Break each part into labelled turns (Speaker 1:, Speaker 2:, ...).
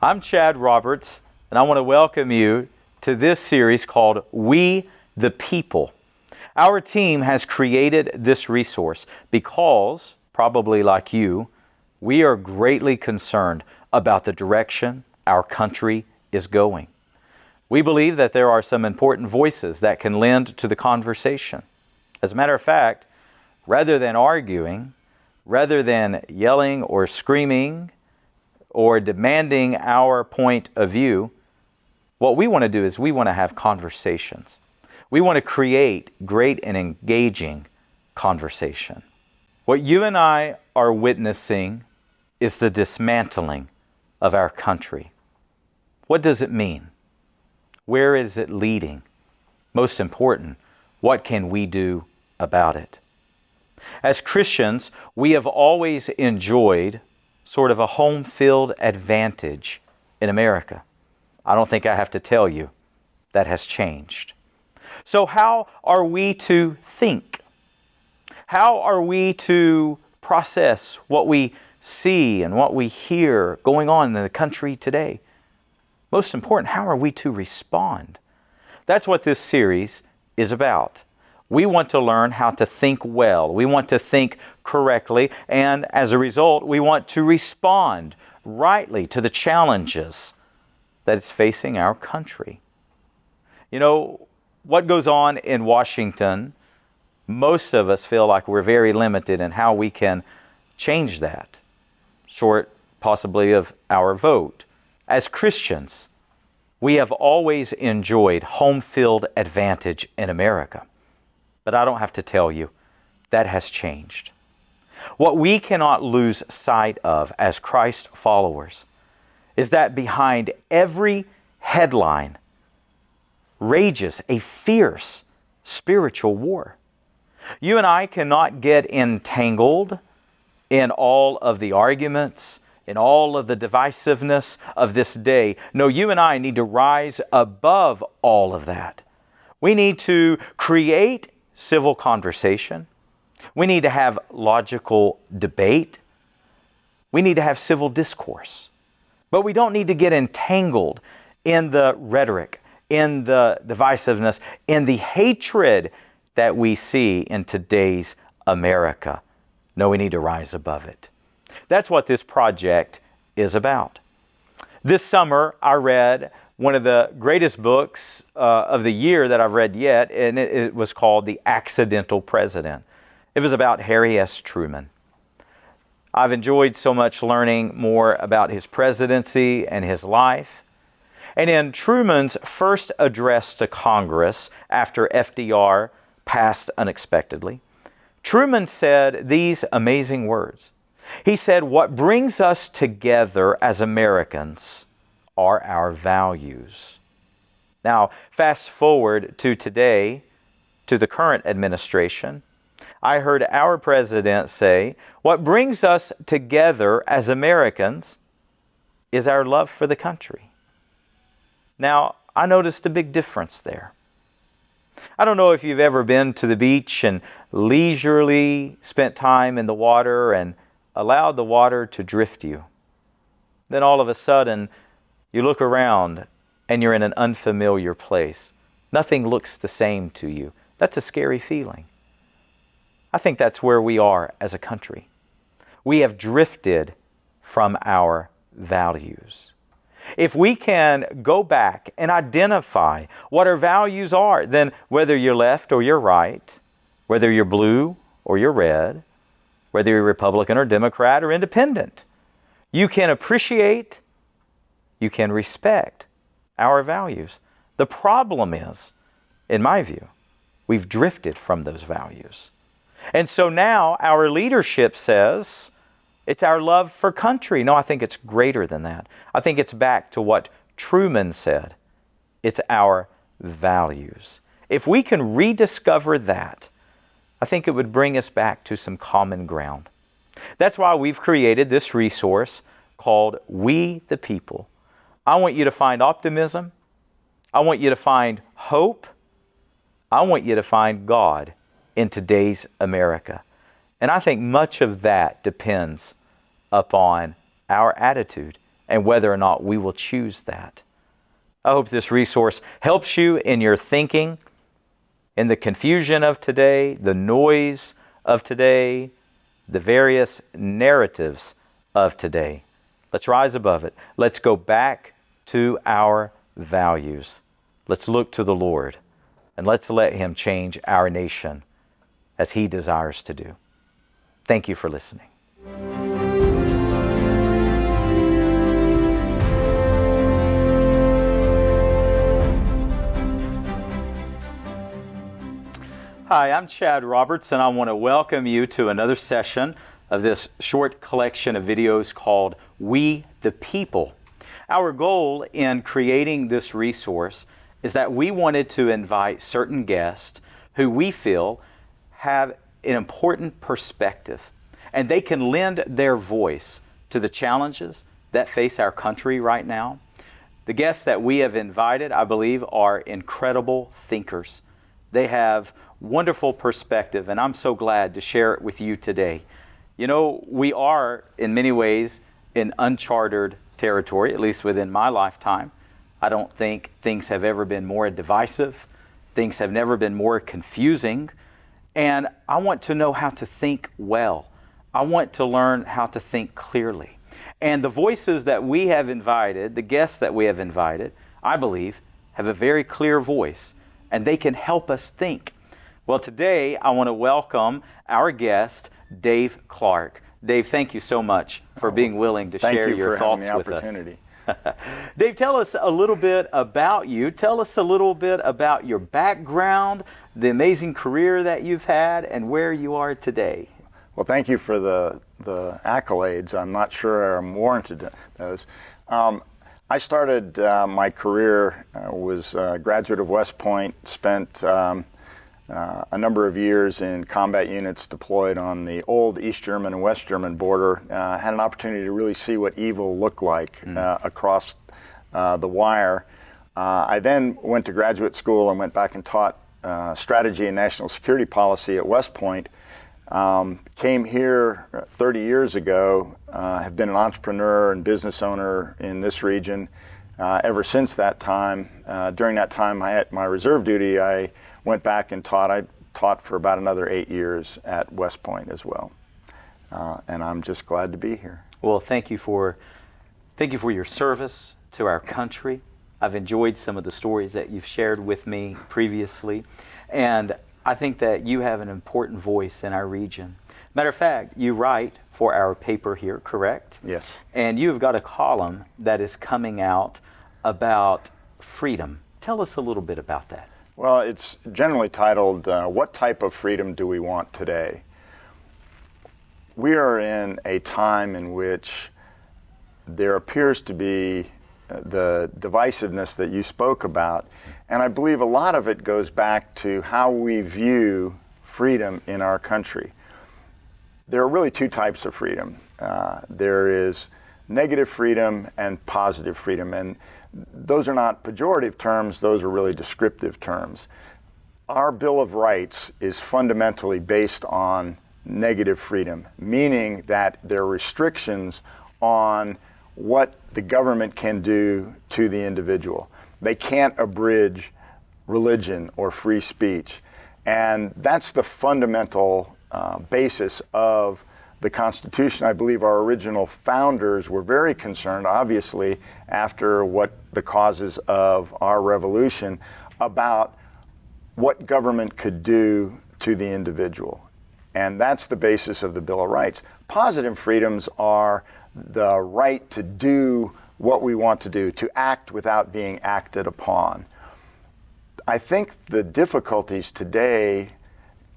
Speaker 1: I'm Chad Roberts, and I want to welcome you to this series called We the People. Our team has created this resource because, probably like you, we are greatly concerned about the direction our country is going. We believe that there are some important voices that can lend to the conversation. As a matter of fact, rather than arguing, rather than yelling or screaming or demanding our point of view, what we want to do is we want to have conversations. We want to create great and engaging conversation. What you and I are witnessing is the dismantling of our country. What does it mean? Where is it leading? Most important, what can we do about it? As Christians, we have always enjoyed sort of a home field advantage in America. I don't think I have to tell you that has changed. So how are we to think? How are we to process what we see and what we hear going on in the country today? Most important, how are we to respond? That's what this series is about. We want to learn how to think well. We want to think correctly, and as a result, we want to respond rightly to the challenges that is facing our country. You know, what goes on in Washington, most of us feel like we're very limited in how we can change that, short possibly of our vote. As Christians, we have always enjoyed home field advantage in America. But I don't have to tell you, that has changed. What we cannot lose sight of as Christ followers is that behind every headline rages a fierce spiritual war. You and I cannot get entangled in all of the arguments, in all of the divisiveness of this day. No, you and I need to rise above all of that. We need to create civil conversation. We need to have logical debate. We need to have civil discourse. But we don't need to get entangled in the rhetoric, in the divisiveness, in the hatred that we see in today's America. No, we need to rise above it. That's what this project is about. This summer, I read one of the greatest books of the year that I've read yet, and it was called The Accidental President. It was about Harry S. Truman. I've enjoyed so much learning more about his presidency and his life. And in Truman's first address to Congress after FDR passed unexpectedly, Truman said these amazing words. He said, "What brings us together as Americans are our values." Now, fast forward to today, to the current administration, I heard our president say, what brings us together as Americans is our love for the country. Now, I noticed a big difference there. I don't know if you've ever been to the beach and leisurely spent time in the water and allowed the water to drift you. Then all of a sudden, you look around and you're in an unfamiliar place. Nothing looks the same to you. That's a scary feeling. I think that's where we are as a country. We have drifted from our values. If we can go back and identify what our values are, then whether you're left or you're right, whether you're blue or you're red, whether you're Republican or Democrat or independent, you can appreciate, you can respect our values. The problem is, in my view, we've drifted from those values. And so now our leadership says it's our love for country. No, I think it's greater than that. I think it's back to what Truman said. It's our values. If we can rediscover that, I think it would bring us back to some common ground. That's why we've created this resource called We the People. I want you to find optimism. I want you to find hope. I want you to find God in today's America. And I think much of that depends upon our attitude and whether or not we will choose that. I hope this resource helps you in your thinking, in the confusion of today, the noise of today, the various narratives of today. Let's rise above it. Let's go back to our values. Let's look to the Lord, and let's let Him change our nation as He desires to do. Thank you for listening. Hi, I'm Chad Roberts, and I want to welcome you to another session of this short collection of videos called We the People. Our goal in creating this resource is that we wanted to invite certain guests who we feel have an important perspective, and they can lend their voice to the challenges that face our country right now. The guests that we have invited, I believe, are incredible thinkers. They have wonderful perspective, and I'm so glad to share it with you today. You know, we are in many ways in uncharted territory, at least within my lifetime. I don't think things have ever been more divisive. Things have never been more confusing. And I want to know how to think well. I want to learn how to think clearly. And the voices that we have invited, the guests that we have invited, I believe, have a very clear voice, and they can help us think. Well, today I want to welcome our guest, Dave Clark. Dave, thank you so much for being willing to share your thoughts with us. Dave, tell us a little bit about you. Tell us a little bit about your background, the amazing career that you've had, and where you are today.
Speaker 2: Well, thank you for the accolades. I'm not sure I'm warranted those. I started my career, was a graduate of West Point, spent a number of years in combat units deployed on the old East German and West German border. Had an opportunity to really see what evil looked like across the wire. I then went to graduate school and went back and taught strategy and national security policy at West Point. Came here 30 years ago, have been an entrepreneur and business owner in this region ever since that time. During that time, I had my reserve duty. I went back and taught. I taught for about another 8 years at West Point as well. And I'm just glad to be here.
Speaker 1: Well, thank you for your service to our country. I've enjoyed some of the stories that you've shared with me previously. And I think that you have an important voice in our region. Matter of fact, you write for our paper here, correct?
Speaker 2: Yes.
Speaker 1: And you've got a column that is coming out about freedom. Tell us a little bit about that.
Speaker 2: Well, it's generally titled, What Type of Freedom Do We Want Today? We are in a time in which there appears to be the divisiveness that you spoke about, and I believe a lot of it goes back to how we view freedom in our country. There are really two types of freedom. There is negative freedom and positive freedom, and those are not pejorative terms, those are really descriptive terms. Our Bill of Rights is fundamentally based on negative freedom, meaning that there are restrictions on what the government can do to the individual. They can't abridge religion or free speech. And that's the fundamental basis of the Constitution. I believe our original founders were very concerned, obviously, after what the causes of our revolution, about what government could do to the individual. And that's the basis of the Bill of Rights. Positive freedoms are the right to do what we want to do, to act without being acted upon. I think the difficulties today,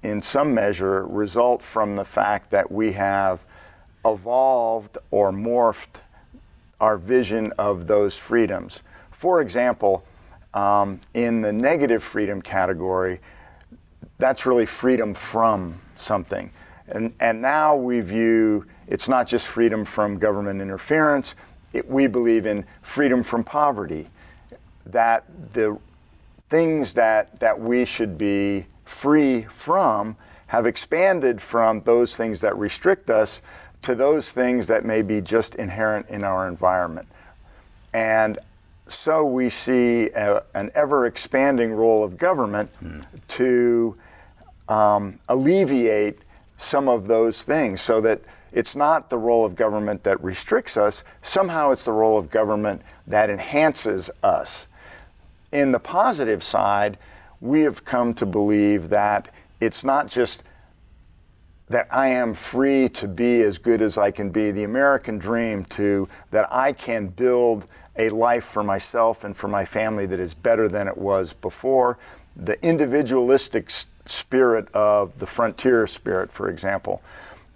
Speaker 2: in some measure, result from the fact that we have evolved or morphed our vision of those freedoms. For example, in the negative freedom category, that's really freedom from something. And now we view it's not just freedom from government interference, we believe in freedom from poverty, that the things that we should be free from have expanded from those things that restrict us to those things that may be just inherent in our environment. And so we see an ever-expanding role of government to alleviate some of those things, so that it's not the role of government that restricts us, somehow it's the role of government that enhances us. In the positive side, we have come to believe that it's not just that I am free to be as good as I can be, the American dream that I can build a life for myself and for my family that is better than it was before, the individualistic spirit of the frontier spirit, for example.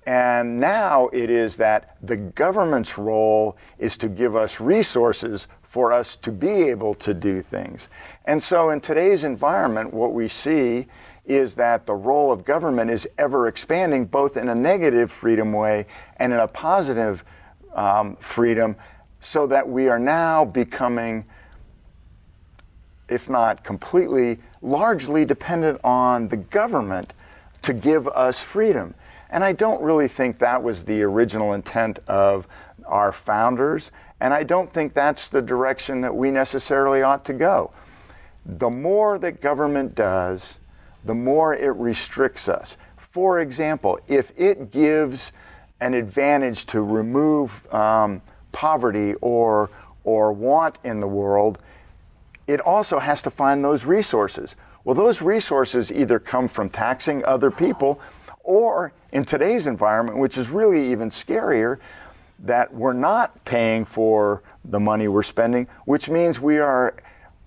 Speaker 2: And now it is that the government's role is to give us resources for us to be able to do things. And so in today's environment, what we see is that the role of government is ever expanding, both in a negative freedom way and in a positive freedom, so that we are now becoming, if not completely, largely dependent on the government to give us freedom. And I don't really think that was the original intent of our founders, and I don't think that's the direction that we necessarily ought to go. The more that government does, the more it restricts us. For example, if it gives an advantage to remove poverty or want in the world, it also has to find those resources. Well, those resources either come from taxing other people, or in today's environment, which is really even scarier, that we're not paying for the money we're spending, which means we are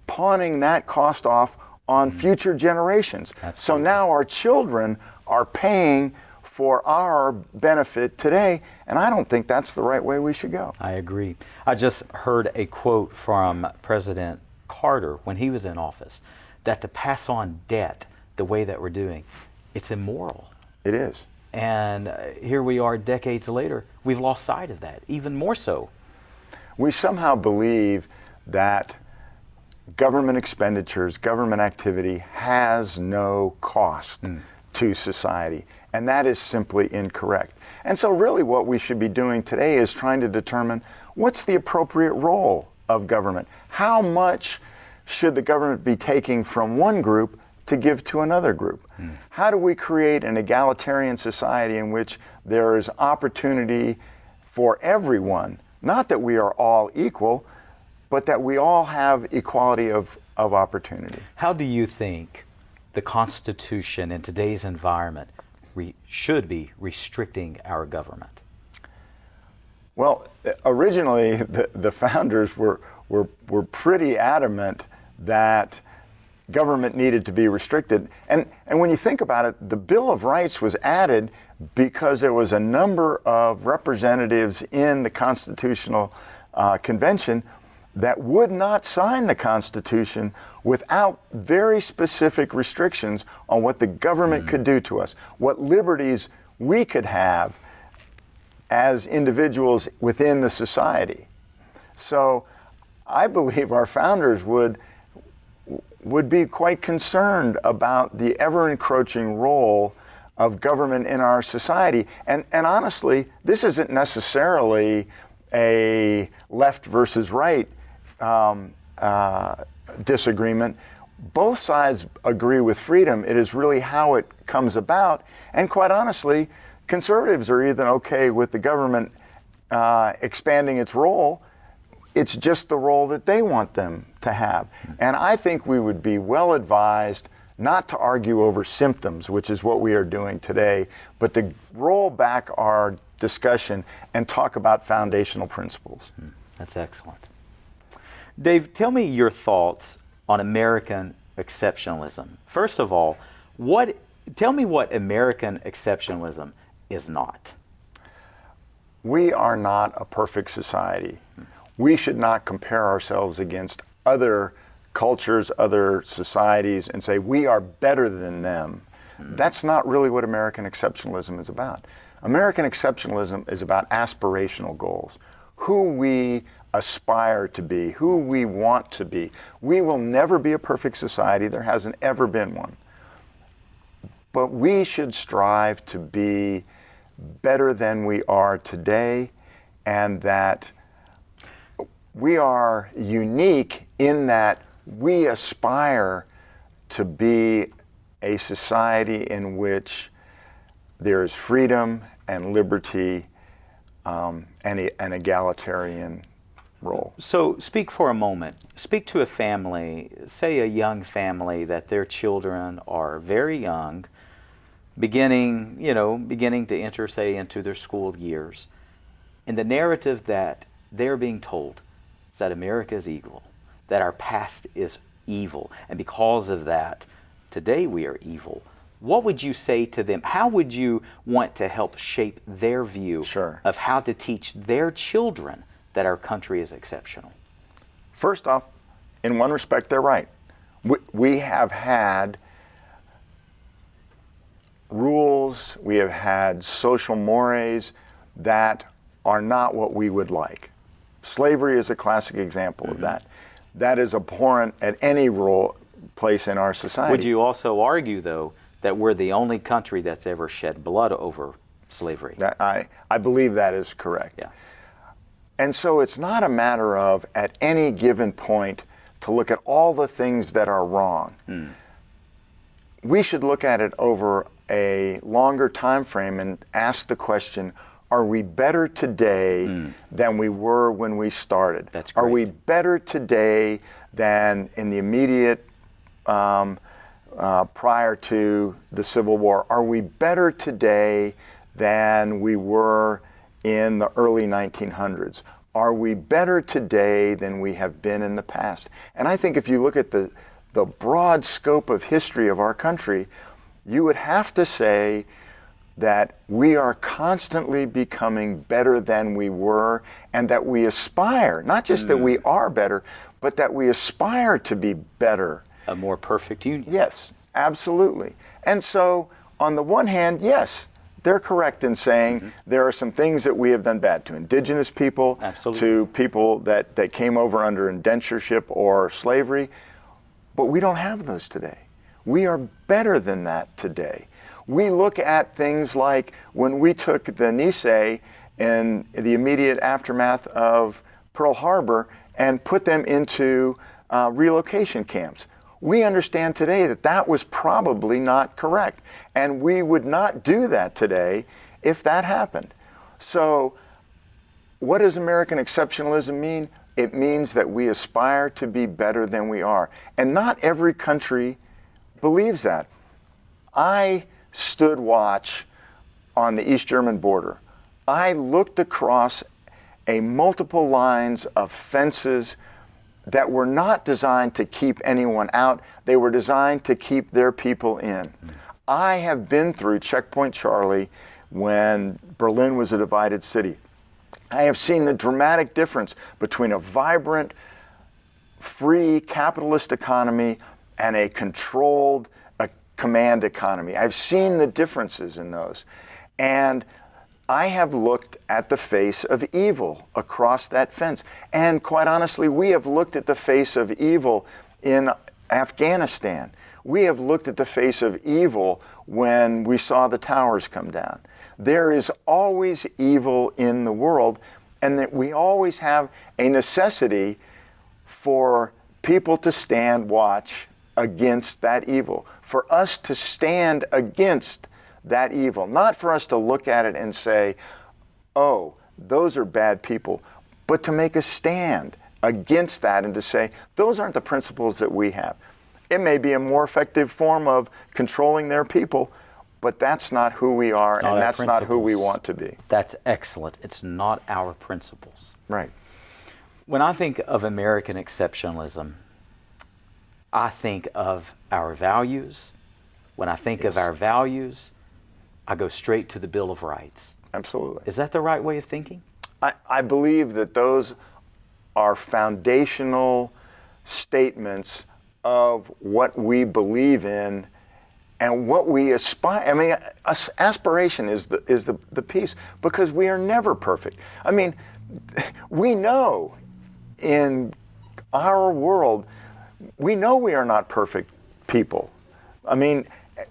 Speaker 2: pawning that cost off on future generations.
Speaker 1: Absolutely.
Speaker 2: So now our children are paying for our benefit today, and I don't think that's the right way we should go.
Speaker 1: I agree. I just heard a quote from President Carter when he was in office, that to pass on debt the way that we're doing, it's immoral.
Speaker 2: It is.
Speaker 1: And here we are decades later, we've lost sight of that, even more so.
Speaker 2: We somehow believe that government expenditures, government activity has no cost to society, and that is simply incorrect. And so really what we should be doing today is trying to determine what's the appropriate role of government. How much should the government be taking from one group to give to another group? How do we create an egalitarian society in which there is opportunity for everyone? Not that we are all equal, but that we all have equality of opportunity.
Speaker 1: How do you think the Constitution in today's environment should be restricting our government?
Speaker 2: Well, originally the founders were pretty adamant that government needed to be restricted. And when you think about it, the Bill of Rights was added because there was a number of representatives in the Constitutional Convention that would not sign the Constitution without very specific restrictions on what the government could do to us, what liberties we could have as individuals within the society. So I believe our founders would be quite concerned about the ever-encroaching role of government in our society. And honestly, this isn't necessarily a left versus right disagreement. Both sides agree with freedom. It is really how it comes about. And quite honestly, conservatives are even okay with the government expanding its role. It's just the role that they want them to have. And I think we would be well advised not to argue over symptoms, which is what we are doing today, but to roll back our discussion and talk about foundational principles.
Speaker 1: That's excellent. Dave, tell me your thoughts on American exceptionalism. First of all, tell me what American exceptionalism is not.
Speaker 2: We are not a perfect society. We should not compare ourselves against other cultures, other societies, and say we are better than them. That's not really what American exceptionalism is about. American exceptionalism is about aspirational goals, who we aspire to be, who we want to be. We will never be a perfect society. There hasn't ever been one. But we should strive to be better than we are today, and that we are unique in that we aspire to be a society in which there is freedom and liberty and an egalitarian role.
Speaker 1: So speak for a moment. Speak to a family, say a young family that their children are very young, beginning to enter, say, into their school years. And the narrative that they're being told is that America is evil, that our past is evil, and because of that, today we are evil. What would you say to them? How would you want to help shape their view
Speaker 2: Sure.
Speaker 1: of how to teach their children that our country is exceptional?
Speaker 2: First off, in one respect, they're right. We have had rules, we have had social mores that are not what we would like. Slavery is a classic example of that. That is abhorrent at any place in our society.
Speaker 1: Would you also argue, though, that we're the only country that's ever shed blood over slavery?
Speaker 2: I believe that is correct.
Speaker 1: Yeah.
Speaker 2: And so it's not a matter of, at any given point, to look at all the things that are wrong. We should look at it over a longer time frame and ask the question, are we better today than we were when we started?
Speaker 1: That's
Speaker 2: Are
Speaker 1: great.
Speaker 2: we better today than in the immediate prior to the Civil War? Are we better today than we were in the early 1900s? Are we better today than we have been in the past? And I think if you look at the broad scope of history of our country, you would have to say that we are constantly becoming better than we were, and that we aspire, not just that we are better, but that we aspire to be better.
Speaker 1: A more perfect union.
Speaker 2: Yes, absolutely. And so, on the one hand, yes, they're correct in saying there are some things that we have done bad to indigenous people,
Speaker 1: Absolutely.
Speaker 2: to people that came over under indentureship or slavery, but we don't have those today. We are better than that today. We look at things like when we took the Nisei in the immediate aftermath of Pearl Harbor and put them into relocation camps. We understand today that that was probably not correct, and we would not do that today if that happened. So what does American exceptionalism mean? It means that we aspire to be better than we are. And not every country believes that. I stood watch on the East German border. I looked across a multiple lines of fences that were not designed to keep anyone out. They were designed to keep their people in. I have been through Checkpoint Charlie when Berlin was a divided city. I have seen the dramatic difference between a vibrant, free capitalist economy and a controlled command economy. I've seen the differences in those. And I have looked at the face of evil across that fence. And quite honestly, we have looked at the face of evil in Afghanistan. We have looked at the face of evil when we saw the towers come down. There is always evil in the world, and that we always have a necessity for people to stand watch against that evil, for us to stand against that evil, not for us to look at it and say, oh, those are bad people, but to make a stand against that and to say, those aren't the principles that we have. It may be a more effective form of controlling their people, but that's not who we are, and that's not who we want to be.
Speaker 1: That's excellent. It's not our principles.
Speaker 2: Right.
Speaker 1: When I think of American exceptionalism, I think of our values. When I think of our values, I go straight to the Bill of Rights.
Speaker 2: Absolutely.
Speaker 1: Is that the right way of thinking?
Speaker 2: I believe that those are foundational statements of what we believe in and what we aspire. I mean, aspiration is the piece, because we are never perfect. I mean, we know in our world, we know we are not perfect people. I mean,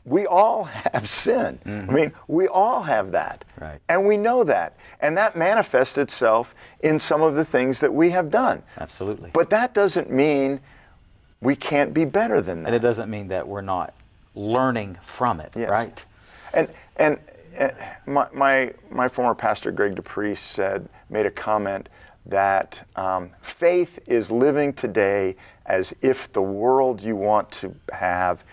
Speaker 2: we all have sin. I mean, we all have that.
Speaker 1: Right.
Speaker 2: And we know that. And that manifests itself in some of the things that we have done.
Speaker 1: Absolutely.
Speaker 2: But that doesn't mean we can't be better than that.
Speaker 1: And it doesn't mean that we're not learning from it,
Speaker 2: Yes.
Speaker 1: right?
Speaker 2: And my former pastor, Greg DePriest, made a comment that faith is living today as if the world you want to have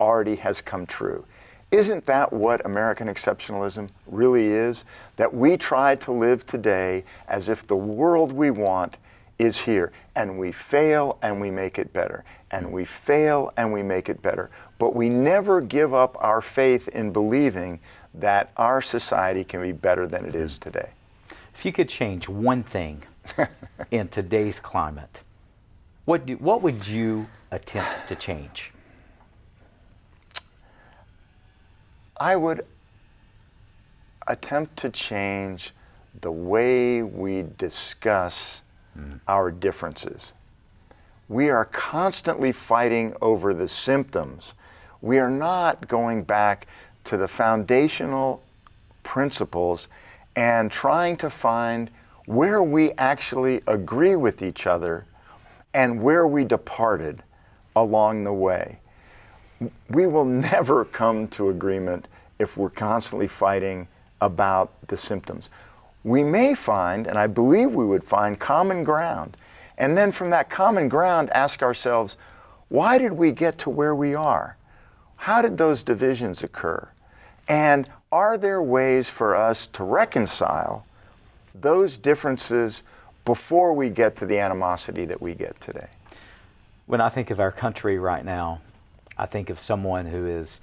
Speaker 2: already has come true. Isn't that what American exceptionalism really is? That we try to live today as if the world we want is here, and we fail and we make it better, and we fail and we make it better. But we never give up our faith in believing that our society can be better than it is today.
Speaker 1: If you could change one thing in today's climate, what would you attempt to change?
Speaker 2: I would attempt to change the way we discuss our differences. We are constantly fighting over the symptoms. We are not going back to the foundational principles and trying to find where we actually agree with each other and where we departed along the way. We will never come to agreement if we're constantly fighting about the symptoms. We may find, and I believe we would find, common ground. And then from that common ground, ask ourselves, why did we get to where we are? How did those divisions occur? And are there ways for us to reconcile those differences before we get to the animosity that we get today?
Speaker 1: When I think of our country right now, I think of someone who is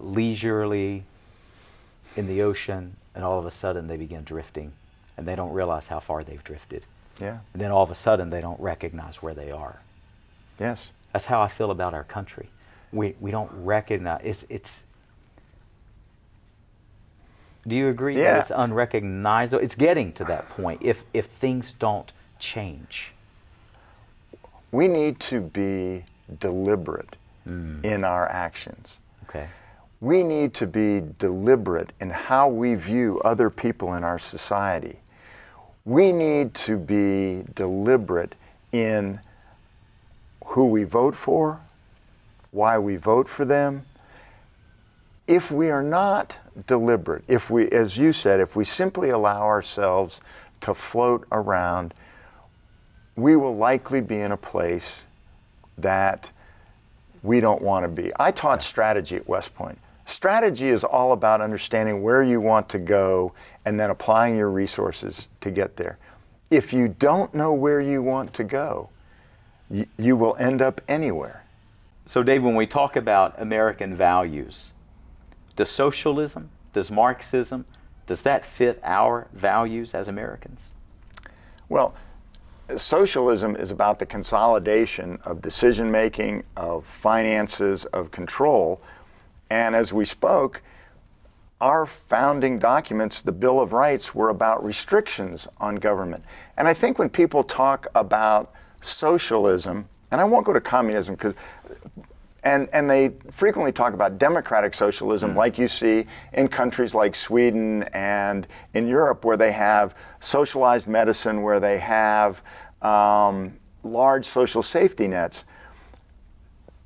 Speaker 1: leisurely in the ocean, and all of a sudden they begin drifting, and they don't realize how far they've drifted.
Speaker 2: Yeah.
Speaker 1: And then all of a sudden they don't recognize where they are.
Speaker 2: Yes.
Speaker 1: That's how I feel about our country. We don't recognize it's. Do you agree that it's unrecognizable? It's getting to that point if things don't change.
Speaker 2: We need to be deliberate in our actions.
Speaker 1: Okay.
Speaker 2: We need to be deliberate in how we view other people in our society. We need to be deliberate in who we vote for, why we vote for them. If we are not deliberate, if we, as you said, if we simply allow ourselves to float around, we will likely be in a place that we don't want to be. I taught strategy at West Point. Strategy is all about understanding where you want to go and then applying your resources to get there. If you don't know where you want to go, you will end up anywhere.
Speaker 1: So Dave, when we talk about American values, does socialism, does Marxism, does that fit our values as Americans?
Speaker 2: Well, socialism is about the consolidation of decision making, of finances, of control. And as we spoke, our founding documents, the Bill of Rights, were about restrictions on government. And I think when people talk about socialism, and I won't go to communism because and they frequently talk about democratic socialism like you see in countries like Sweden and in Europe, where they have socialized medicine, where they have large social safety nets.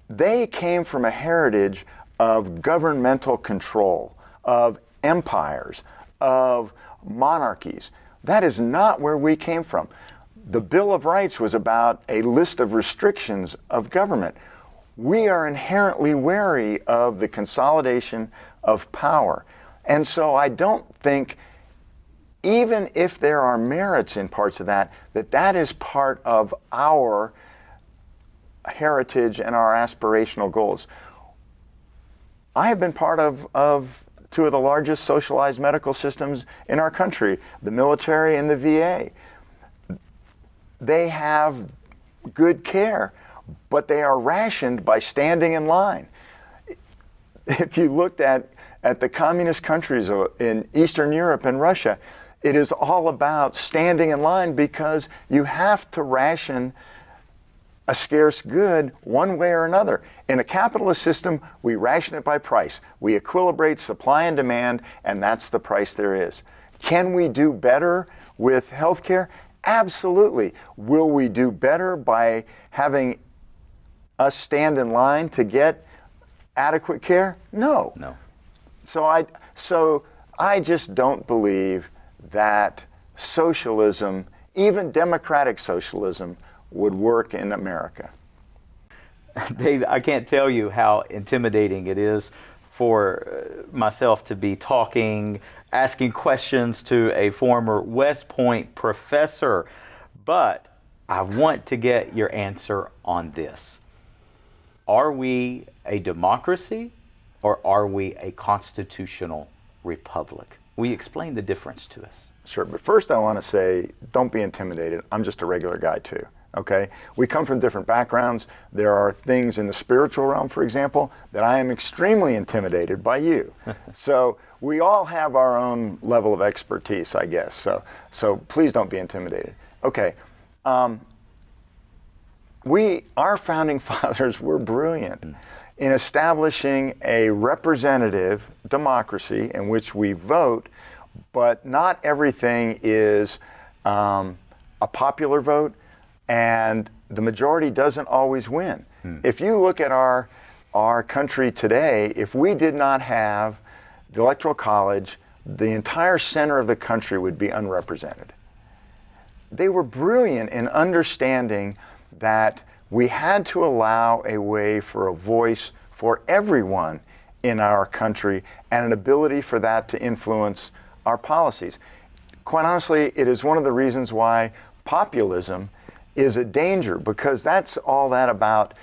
Speaker 2: They came from a heritage of governmental control, of empires, of monarchies. That is not where we came from. The Bill of Rights was about a list of restrictions of government. We are inherently wary of the consolidation of power. And so I don't think, even if there are merits in parts of that, that is part of our heritage and our aspirational goals. I have been part of two of the largest socialized medical systems in our country, the military and the VA. They have good care, but they are rationed by standing in line. If you looked at the communist countries in Eastern Europe and Russia, it is all about standing in line because you have to ration a scarce good one way or another. In a capitalist system, we ration it by price. We equilibrate supply and demand, and that's the price there is. Can we do better with healthcare? Absolutely. Will we do better by having us stand in line to get adequate care? No.
Speaker 1: No.
Speaker 2: So I just don't believe that socialism, even democratic socialism, would work in America.
Speaker 1: Dave, I can't tell you how intimidating it is for myself to be talking, asking questions to a former West Point professor, but I want to get your answer on this. Are we a democracy or are we a constitutional republic? Will you explain the difference to us?
Speaker 2: Sure, but first I want to say, don't be intimidated. I'm just a regular guy too, okay? We come from different backgrounds. There are things in the spiritual realm, for example, that I am extremely intimidated by you. So we all have our own level of expertise, I guess. So please don't be intimidated. Okay, our founding fathers were brilliant in establishing a representative democracy in which we vote, but not everything is a popular vote, and the majority doesn't always win. If you look at our country today, if we did not have the Electoral College, the entire center of the country would be unrepresented. They were brilliant in understanding that we had to allow a way for a voice for everyone in our country and an ability for that to influence our policies. Quite honestly, it is one of the reasons why populism is a danger, because that's all that about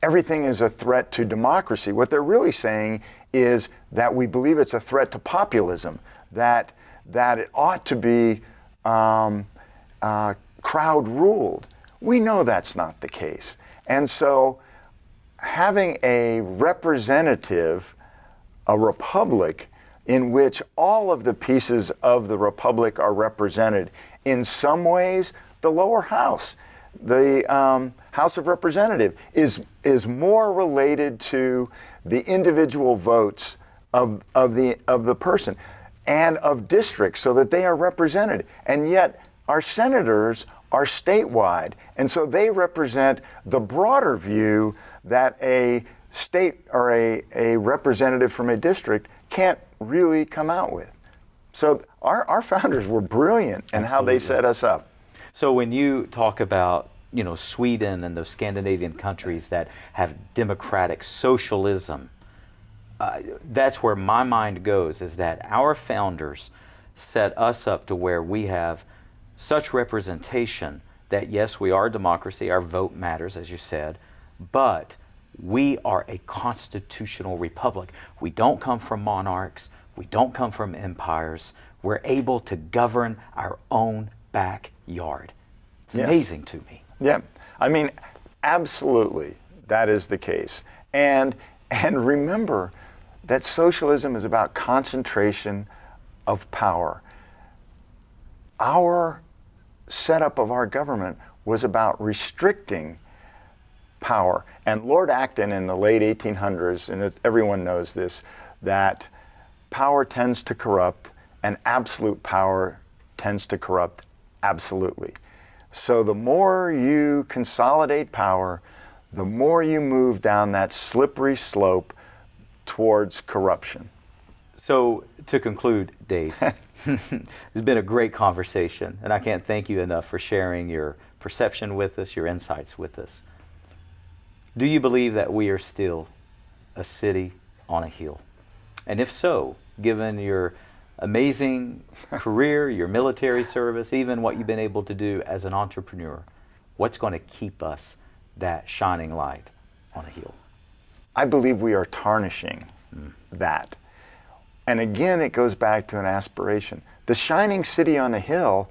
Speaker 2: everything is a threat to democracy. What they're really saying is that we believe it's a threat to populism, that it ought to be crowd ruled. We know that's not the case. And so having a representative, a republic, in which all of the pieces of the republic are represented, in some ways, the lower house, the House of Representatives, is more related to the individual votes of the person and of districts, so that they are represented. And yet our senators are statewide, and so they represent the broader view that a state or a representative from a district can't really come out with. So our founders were brilliant in how they set us up.
Speaker 1: So when you talk about, Sweden and those Scandinavian countries that have democratic socialism, that's where my mind goes, is that our founders set us up to where we have such representation that, yes, we are a democracy, our vote matters, as you said, but we are a constitutional republic. We don't come from monarchs. We don't come from empires. We're able to govern our own backyard. It's amazing to me.
Speaker 2: Yeah, I mean, absolutely, that is the case. And remember that socialism is about concentration of power. Our setup of our government was about restricting power. And Lord Acton in the late 1800s, and everyone knows this, that power tends to corrupt and absolute power tends to corrupt absolutely. So the more you consolidate power, the more you move down that slippery slope towards corruption.
Speaker 1: So to conclude, Dave, it's been a great conversation, and I can't thank you enough for sharing your perception with us, your insights with us. Do you believe that we are still a city on a hill? And if so, given your amazing career, your military service, even what you've been able to do as an entrepreneur, what's going to keep us that shining light on a hill?
Speaker 2: I believe we are tarnishing that. And again, it goes back to an aspiration. The shining city on a hill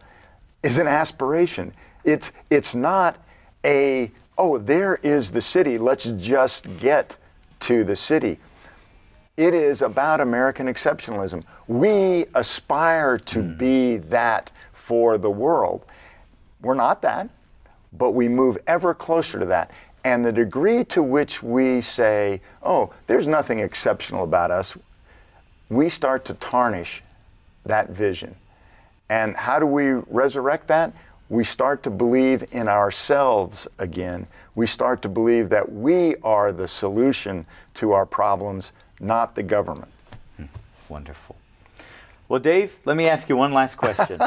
Speaker 2: is an aspiration. It's not a, oh, there is the city, let's just get to the city. It is about American exceptionalism. We aspire to be that for the world. We're not that, but we move ever closer to that. And the degree to which we say, oh, there's nothing exceptional about us, we start to tarnish that vision. And how do we resurrect that? We start to believe in ourselves again. We start to believe that we are the solution to our problems, not the government.
Speaker 1: Wonderful. Well, Dave, let me ask you one last question.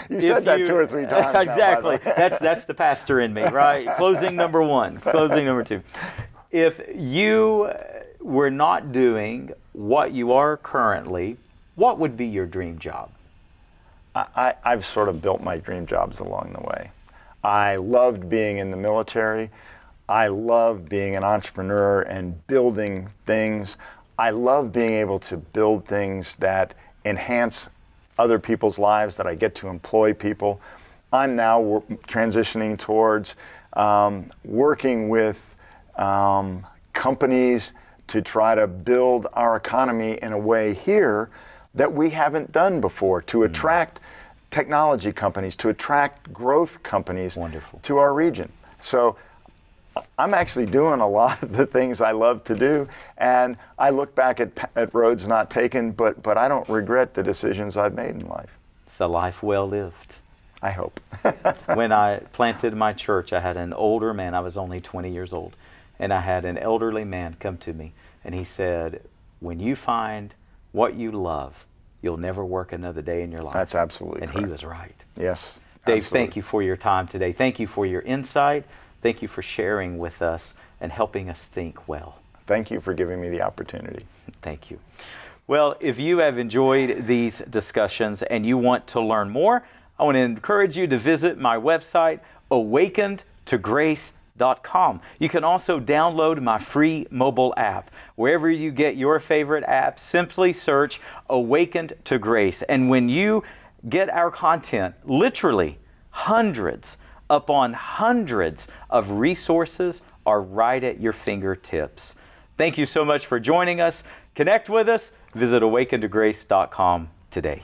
Speaker 2: You said that 2 or 3 times.
Speaker 1: Exactly. That's the pastor in me, right? Closing number 1, closing number 2. If you were not doing what you are currently, what would be your dream job?
Speaker 2: I've sort of built my dream jobs along the way. I loved being in the military. I love being an entrepreneur and building things. I love being able to build things that enhance other people's lives, that I get to employ people. I'm now transitioning towards working with companies to try to build our economy in a way here that we haven't done before, to attract technology companies, to attract growth companies to our region. So I'm actually doing a lot of the things I love to do, and I look back at roads not taken, but I don't regret the decisions I've made in life.
Speaker 1: It's a life well lived.
Speaker 2: I hope.
Speaker 1: When I planted my church, I had an older man. I was only 20 years old, and I had an elderly man come to me, and he said, when you find what you love, you'll never work another day in your life.
Speaker 2: That's absolutely
Speaker 1: correct. And he was right.
Speaker 2: Yes.
Speaker 1: Dave,
Speaker 2: absolutely.
Speaker 1: Thank you for your time today. Thank you for your insight. Thank you for sharing with us and helping us think well.
Speaker 2: Thank you for giving me the opportunity.
Speaker 1: Thank you. Well, if you have enjoyed these discussions and you want to learn more, I want to encourage you to visit my website, awakenedtograce.com. You can also download my free mobile app. Wherever you get your favorite app, simply search Awakened to Grace. And when you get our content, literally hundreds upon hundreds of resources are right at your fingertips. Thank you so much for joining us. Connect with us. Visit awakenedtograce.com today.